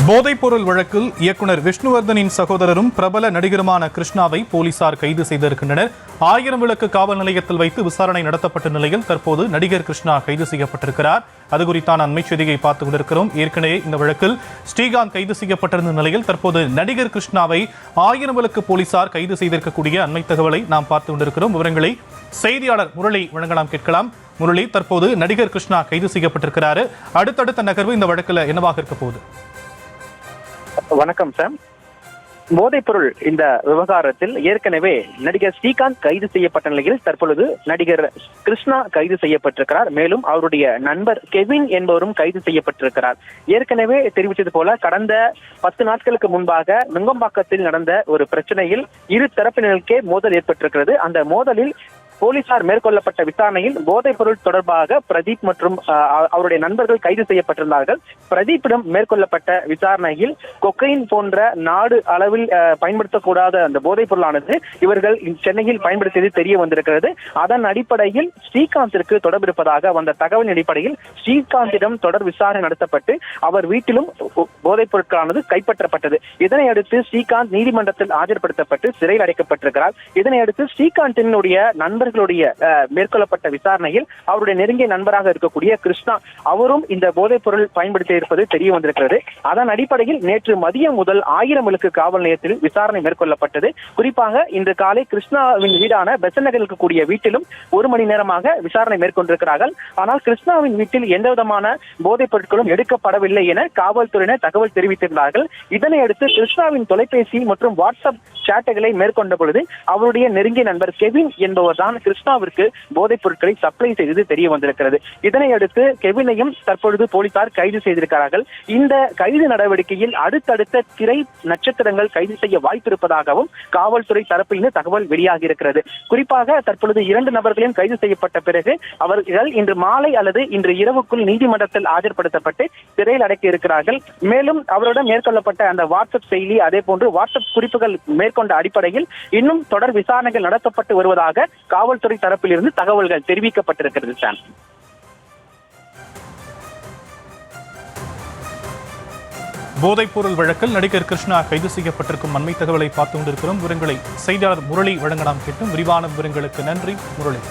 போதைப்பொருள் வழக்கில் இயக்குனர் விஷ்ணுவர்தனின் சகோதரரும் பிரபல நடிகருமான கிருஷ்ணாவை போலீசார் கைது செய்திருக்கின்றனர். 1000 விளக்கு காவல் நிலையத்தில் வைத்து விசாரணை நடத்தப்பட்ட நிலையில் தற்போது நடிகர் கிருஷ்ணா கைது செய்யப்பட்டிருக்கிறார். அது குறித்தான அண்மை செய்தியை பார்த்துக் கொண்டிருக்கிறோம். ஏற்கனவே இந்த வழக்கில் ஸ்ரீகாந்த் கைது செய்யப்பட்டிருந்த நிலையில் தற்போது நடிகர் கிருஷ்ணாவை 1000 விளக்கு போலீசார் கைது செய்திருக்கக்கூடிய அண்மை தகவலை நாம் பார்த்து கொண்டிருக்கிறோம். விவரங்களை செய்தியாளர் முரளி வழங்கலாம், கேட்கலாம். முரளி, தற்போது நடிகர் கிருஷ்ணா கைது செய்யப்பட்டிருக்கிறாரு. அடுத்தடுத்த நகர்வு இந்த வழக்கில் என்னவாக இருக்க போகுது? வணக்கம் சார். போதைப்பொருள் இந்த விவகாரத்தில் ஏற்கனவே நடிகர் ஸ்ரீகாந்த் கைது செய்யப்பட்ட நிலையில் தற்பொழுது நடிகர் கிருஷ்ணா கைது செய்யப்பட்டிருக்கிறார். மேலும் அவருடைய நண்பர் கெவின் என்பவரும் கைது செய்யப்பட்டிருக்கிறார். ஏற்கனவே தெரிவித்தது போல கடந்த 10 நாட்களுக்கு முன்பாக நுங்கம்பாக்கத்தில் நடந்த ஒரு பிரச்சனையில் இரு தரப்பினருக்கே மோதல் ஏற்பட்டிருக்கிறது. அந்த மோதலில் போலீசார் மேற்கொள்ளப்பட்ட விசாரணையில் போதைப் பொருள் தொடர்பாக பிரதீப் மற்றும் அவருடைய நண்பர்கள் கைது செய்யப்பட்டிருந்தார்கள். பிரதீப்பிடம் மேற்கொள்ளப்பட்ட விசாரணையில் கொக்கைன் போன்ற நாடு அளவில் பயன்படுத்தக்கூடாத அந்த போதைப் பொருளானது இவர்கள் சென்னையில் பயன்படுத்தியது தெரிய வந்திருக்கிறது. அதன் அடிப்படையில் ஸ்ரீகாந்திற்கு தொடர்பு இருப்பதாக வந்த தகவலின் அடிப்படையில் ஸ்ரீகாந்திடம் தொடர் விசாரணை நடத்தப்பட்டு அவர் வீட்டிலும் போதைப் பொருட்களானது கைப்பற்றப்பட்டது. இதனை அடுத்து ஸ்ரீகாந்த் நீதிமன்றத்தில் ஆஜர்படுத்தப்பட்டு சிறையில் அடைக்கப்பட்டிருக்கிறார். இதனை அடுத்து ஸ்ரீகாந்தினுடைய நண்பர்களுடைய மேற்கொள்ளப்பட்ட விசாரணையில் அவருடைய நெருங்கிய நண்பராக இருக்கக்கூடிய கிருஷ்ணா அவரும் இந்த போதைப் பொருள் பயன்படுத்தி இருப்பது தெரிய வந்திருக்கிறது. அதன் அடிப்படையில் நேற்று மதியம் முதல் 1000 விளக்கு காவல் நிலையத்தில் விசாரணை மேற்கொள்ளப்பட்டது. குறிப்பாக இன்று காலை கிருஷ்ணாவின் வீடான பெசன் நகரில் இருக்கக்கூடிய வீட்டிலும் 1 மணி நேரமாக விசாரணை மேற்கொண்டிருக்கிறார்கள். ஆனால் கிருஷ்ணாவின் வீட்டில் எந்த விதமான போதைப் பொருட்களும் எடுக்கப்படவில்லை என காவல்துறையினர் தகவல் தெரிவித்திருந்தார்கள். இதனை அடுத்து கிருஷ்ணாவின் தொலைபேசி மற்றும் வாட்ஸ்அப் சாட்டுகளை மேற்கொண்ட பொழுது அவருடைய நெருங்கிய நண்பர் கெவின் என்பவர் தான் கிருஷ்ணாவிற்கு போதைப் பொருட்களை சப்ளை செய்தது தெரிய வந்திருக்கிறது. இதனை அடுத்து கெவினையும் தற்பொழுது போலீசார் கைது செய்திருக்கிறார்கள். இந்த கைது நடவடிக்கையில் அடுத்தடுத்த திரை நட்சத்திரங்கள் கைது செய்ய வாய்ப்பிருப்பதாகவும் காவல்துறை தரப்பிலிருந்து தகவல் வெளியாகி இருக்கிறது. குறிப்பாக தற்பொழுது 2 நபர்களையும் கைது செய்யப்பட்ட பிறகு அவர்கள் இன்று மாலை அல்லது இன்று இரவுக்குள் நீதிமன்றத்தில் ஆஜர்படுத்தப்பட்டு சிறையில் அடைக்க இருக்கிறார்கள். மேலும் அவருடன் மேற்கொள்ளப்பட்ட அந்த வாட்ஸ்அப் செயலி அதே போன்று வாட்ஸ்அப் குறிப்புகள் மேற்கொண்ட அடிப்படையில் இன்னும் தொடர் விசாரணைகள் நடத்தப்பட்டு வருவதாக காவல்துறை தரப்பிலிருந்து தகவல்கள் தெரிவிக்கப்பட்டிருக்கிறது. சார், போதைப்பொருள் வழக்கில் நடிகர் கிருஷ்ணா கைது செய்யப்பட்டிருக்கும் அண்மை தகவலை பார்த்துக் கொண்டிருக்கிறோம். விவரங்களை செய்தியாளர் முரளி வழங்க நாம் கேட்டும். விரிவான விவரங்களுக்கு நன்றி முரளி.